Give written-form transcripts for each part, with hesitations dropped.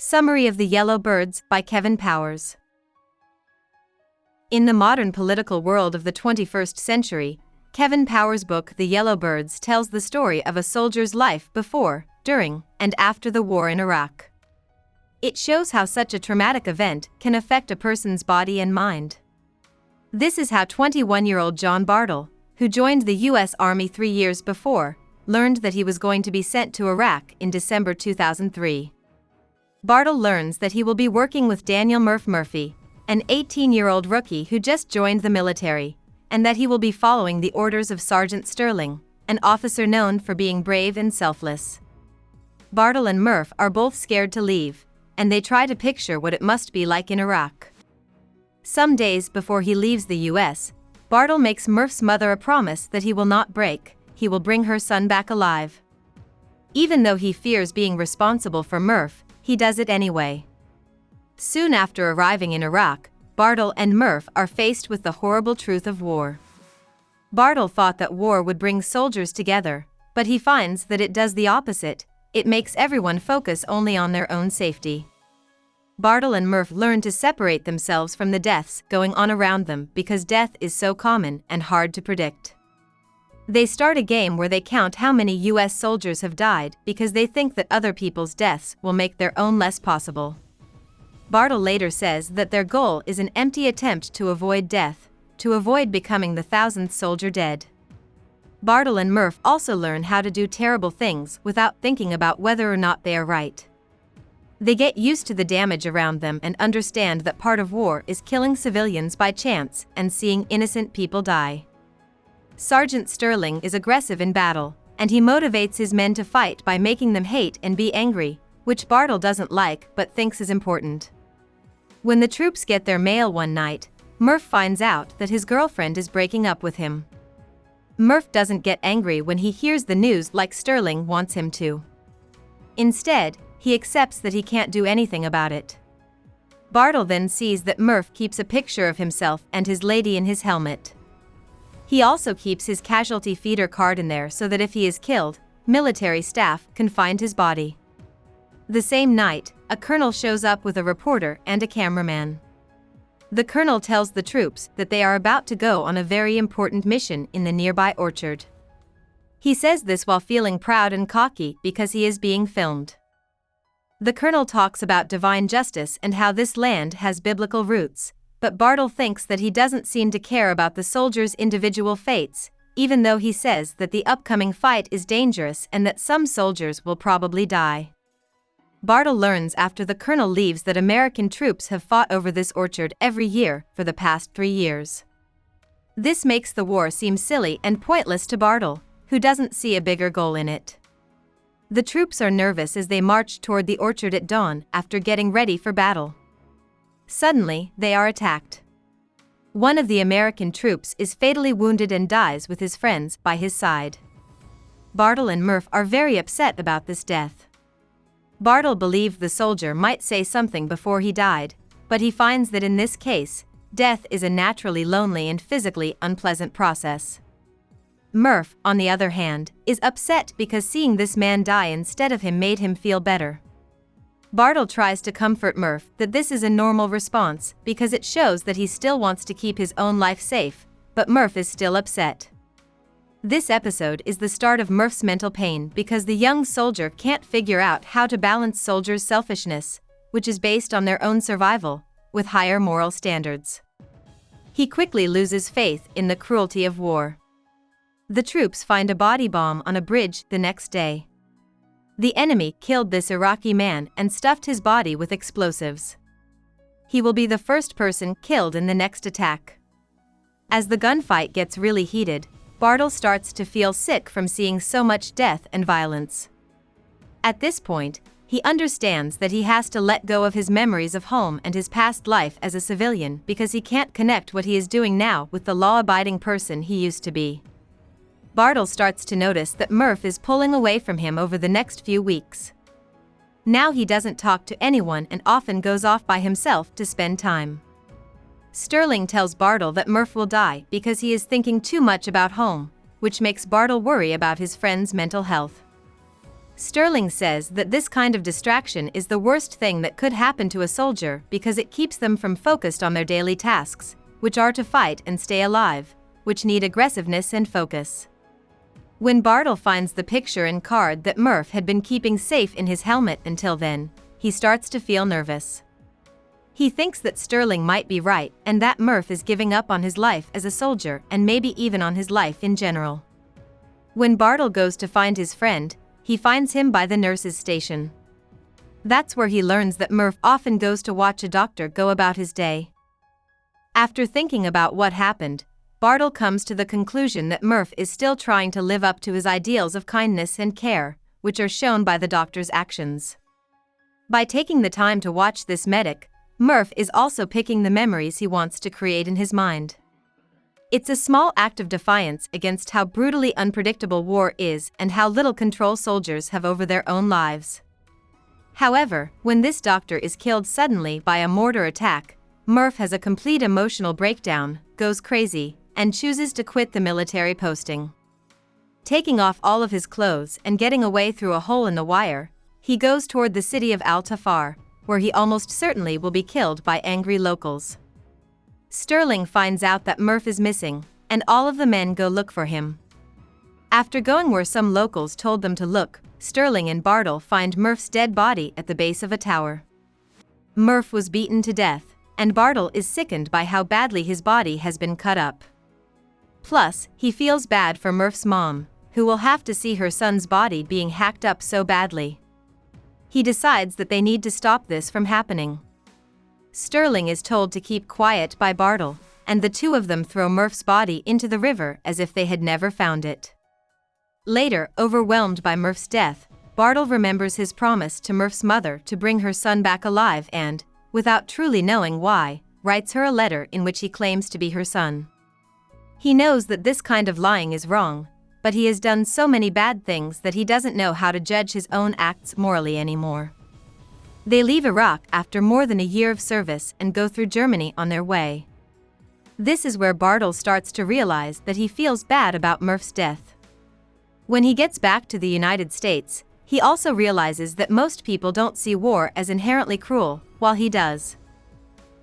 Summary of the Yellow Birds by Kevin Powers. In the modern political world of the 21st century, Kevin Powers' book The Yellow Birds tells the story of a soldier's life before, during, and after the war in Iraq. It shows how such a traumatic event can affect a person's body and mind. This is how 21-year-old John Bartle, who joined the U.S. Army 3 years before, learned that he was going to be sent to Iraq in December 2003. Bartle learns that he will be working with Daniel Murphy, an 18-year-old rookie who just joined the military, and that he will be following the orders of Sergeant Sterling, an officer known for being brave and selfless. Bartle and Murph are both scared to leave, and they try to picture what it must be like in Iraq. Some days before he leaves the U.S., Bartle makes Murph's mother a promise that he will not break. He will bring her son back alive. Even though he fears being responsible for Murph, he does it anyway. Soon after arriving in Iraq, Bartle and Murph are faced with the horrible truth of war. Bartle thought that war would bring soldiers together, but he finds that it does the opposite. It makes everyone focus only on their own safety. Bartle and Murph learn to separate themselves from the deaths going on around them because death is so common and hard to predict. They start a game where they count how many U.S. soldiers have died because they think that other people's deaths will make their own less possible. Bartle later says that their goal is an empty attempt to avoid death, to avoid becoming the 1,000th soldier dead. Bartle and Murph also learn how to do terrible things without thinking about whether or not they are right. They get used to the damage around them and understand that part of war is killing civilians by chance and seeing innocent people die. Sergeant Sterling is aggressive in battle, and he motivates his men to fight by making them hate and be angry, which Bartle doesn't like but thinks is important. When the troops get their mail one night, Murph finds out that his girlfriend is breaking up with him. Murph doesn't get angry when he hears the news like Sterling wants him to. Instead, he accepts that he can't do anything about it. Bartle then sees that Murph keeps a picture of himself and his lady in his helmet. He also keeps his casualty feeder card in there so that if he is killed, military staff can find his body. The same night, a colonel shows up with a reporter and a cameraman. The colonel tells the troops that they are about to go on a very important mission in the nearby orchard. He says this while feeling proud and cocky because he is being filmed. The colonel talks about divine justice and how this land has biblical roots, but Bartle thinks that he doesn't seem to care about the soldiers' individual fates, even though he says that the upcoming fight is dangerous and that some soldiers will probably die. Bartle learns after the colonel leaves that American troops have fought over this orchard every year for the past 3 years. This makes the war seem silly and pointless to Bartle, who doesn't see a bigger goal in it. The troops are nervous as they march toward the orchard at dawn after getting ready for battle. Suddenly, they are attacked. One of the American troops is fatally wounded and dies with his friends by his side. Bartle and Murph are very upset about this death. Bartle believed the soldier might say something before he died, but he finds that in this case, death is a naturally lonely and physically unpleasant process. Murph, on the other hand, is upset because seeing this man die instead of him made him feel better. Bartle tries to comfort Murph that this is a normal response because it shows that he still wants to keep his own life safe, but Murph is still upset. This episode is the start of Murph's mental pain because the young soldier can't figure out how to balance soldiers' selfishness, which is based on their own survival, with higher moral standards. He quickly loses faith in the cruelty of war. The troops find a body bomb on a bridge the next day. The enemy killed this Iraqi man and stuffed his body with explosives. He will be the first person killed in the next attack. As the gunfight gets really heated, Bartle starts to feel sick from seeing so much death and violence. At this point, he understands that he has to let go of his memories of home and his past life as a civilian because he can't connect what he is doing now with the law-abiding person he used to be. Bartle starts to notice that Murph is pulling away from him over the next few weeks. Now he doesn't talk to anyone and often goes off by himself to spend time. Sterling tells Bartle that Murph will die because he is thinking too much about home, which makes Bartle worry about his friend's mental health. Sterling says that this kind of distraction is the worst thing that could happen to a soldier because it keeps them from focused on their daily tasks, which are to fight and stay alive, which need aggressiveness and focus. When Bartle finds the picture and card that Murph had been keeping safe in his helmet until then, he starts to feel nervous. He thinks that Sterling might be right and that Murph is giving up on his life as a soldier and maybe even on his life in general. When Bartle goes to find his friend, he finds him by the nurse's station. That's where he learns that Murph often goes to watch a doctor go about his day. After thinking about what happened, Bartle comes to the conclusion that Murph is still trying to live up to his ideals of kindness and care, which are shown by the doctor's actions. By taking the time to watch this medic, Murph is also picking the memories he wants to create in his mind. It's a small act of defiance against how brutally unpredictable war is and how little control soldiers have over their own lives. However, when this doctor is killed suddenly by a mortar attack, Murph has a complete emotional breakdown, goes crazy, and chooses to quit the military posting. Taking off all of his clothes and getting away through a hole in the wire, he goes toward the city of Al-Tafar, where he almost certainly will be killed by angry locals. Sterling finds out that Murph is missing, and all of the men go look for him. After going where some locals told them to look, Sterling and Bartle find Murph's dead body at the base of a tower. Murph was beaten to death, and Bartle is sickened by how badly his body has been cut up. Plus, he feels bad for Murph's mom, who will have to see her son's body being hacked up so badly. He decides that they need to stop this from happening. Sterling is told to keep quiet by Bartle, and the two of them throw Murph's body into the river as if they had never found it. Later, overwhelmed by Murph's death, Bartle remembers his promise to Murph's mother to bring her son back alive and, without truly knowing why, writes her a letter in which he claims to be her son. He knows that this kind of lying is wrong, but he has done so many bad things that he doesn't know how to judge his own acts morally anymore. They leave Iraq after more than a year of service and go through Germany on their way. This is where Bartle starts to realize that he feels bad about Murph's death. When he gets back to the United States, he also realizes that most people don't see war as inherently cruel, while he does.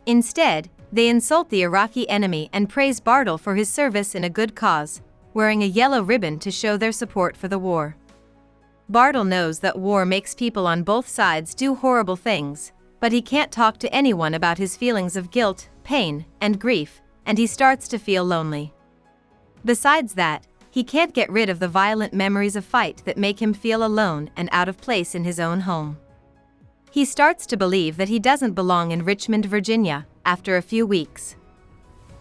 Instead, they insult the Iraqi enemy and praise Bartle for his service in a good cause, wearing a yellow ribbon to show their support for the war. Bartle knows that war makes people on both sides do horrible things, but he can't talk to anyone about his feelings of guilt, pain, and grief, and he starts to feel lonely. Besides that, he can't get rid of the violent memories of fight that make him feel alone and out of place in his own home. He starts to believe that he doesn't belong in Richmond, Virginia, after a few weeks.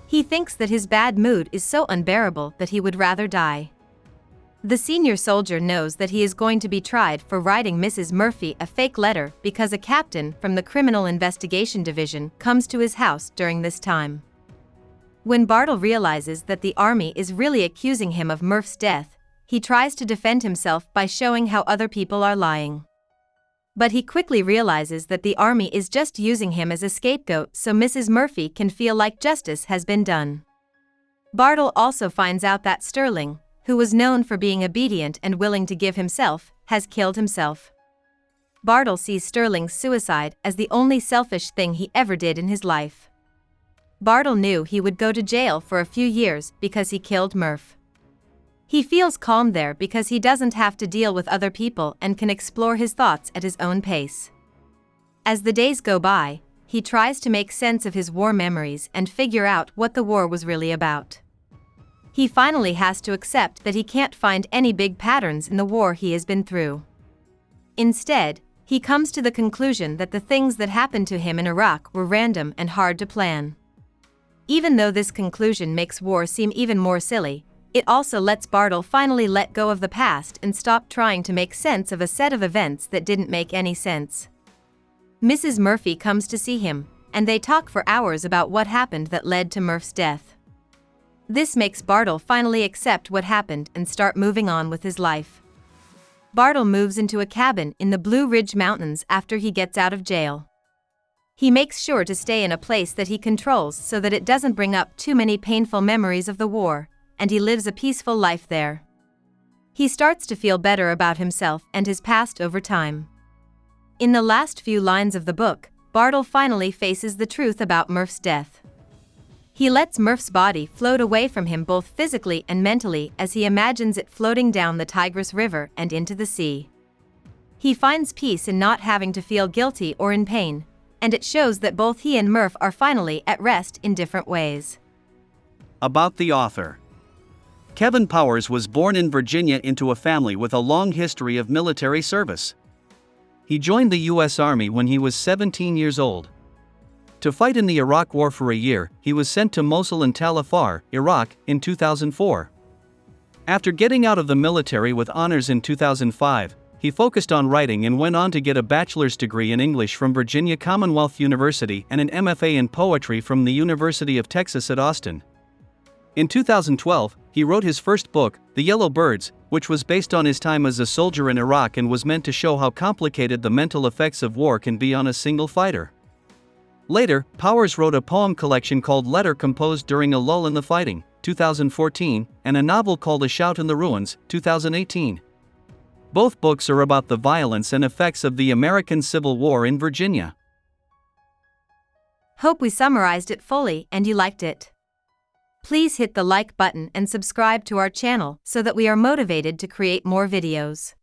He thinks that his bad mood is so unbearable that he would rather die. The senior soldier knows that he is going to be tried for writing Mrs. Murphy a fake letter because a captain from the Criminal Investigation Division comes to his house during this time. When Bartle realizes that the army is really accusing him of Murph's death, he tries to defend himself by showing how other people are lying. But he quickly realizes that the army is just using him as a scapegoat so Mrs. Murphy can feel like justice has been done. Bartle also finds out that Sterling, who was known for being obedient and willing to give himself, has killed himself. Bartle sees Sterling's suicide as the only selfish thing he ever did in his life. Bartle knew he would go to jail for a few years because he killed Murph. He feels calm there because he doesn't have to deal with other people and can explore his thoughts at his own pace. As the days go by, he tries to make sense of his war memories and figure out what the war was really about. He finally has to accept that he can't find any big patterns in the war he has been through. Instead, he comes to the conclusion that the things that happened to him in Iraq were random and hard to plan. Even though this conclusion makes war seem even more silly, it also lets Bartle finally let go of the past and stop trying to make sense of a set of events that didn't make any sense. Mrs. Murphy comes to see him, and they talk for hours about what happened that led to Murph's death. This makes Bartle finally accept what happened and start moving on with his life. Bartle moves into a cabin in the Blue Ridge Mountains after he gets out of jail. He makes sure to stay in a place that he controls so that it doesn't bring up too many painful memories of the war, and he lives a peaceful life there. He starts to feel better about himself and his past over time. In the last few lines of the book, Bartle finally faces the truth about Murph's death. He lets Murph's body float away from him both physically and mentally as he imagines it floating down the Tigris River and into the sea. He finds peace in not having to feel guilty or in pain, and it shows that both he and Murph are finally at rest in different ways. About the author. Kevin Powers was born in Virginia into a family with a long history of military service. He joined the U.S. Army when he was 17 years old. To fight in the Iraq War for a year, he was sent to Mosul and Tal Afar, Iraq, in 2004. After getting out of the military with honors in 2005, he focused on writing and went on to get a bachelor's degree in English from Virginia Commonwealth University and an MFA in poetry from the University of Texas at Austin. In 2012, he wrote his first book, The Yellow Birds, which was based on his time as a soldier in Iraq and was meant to show how complicated the mental effects of war can be on a single fighter. Later, Powers wrote a poem collection called Letter Composed During a Lull in the Fighting, 2014, and a novel called A Shout in the Ruins, 2018. Both books are about the violence and effects of the American Civil War in Virginia. Hope we summarized it fully and you liked it. Please hit the like button and subscribe to our channel so that we are motivated to create more videos.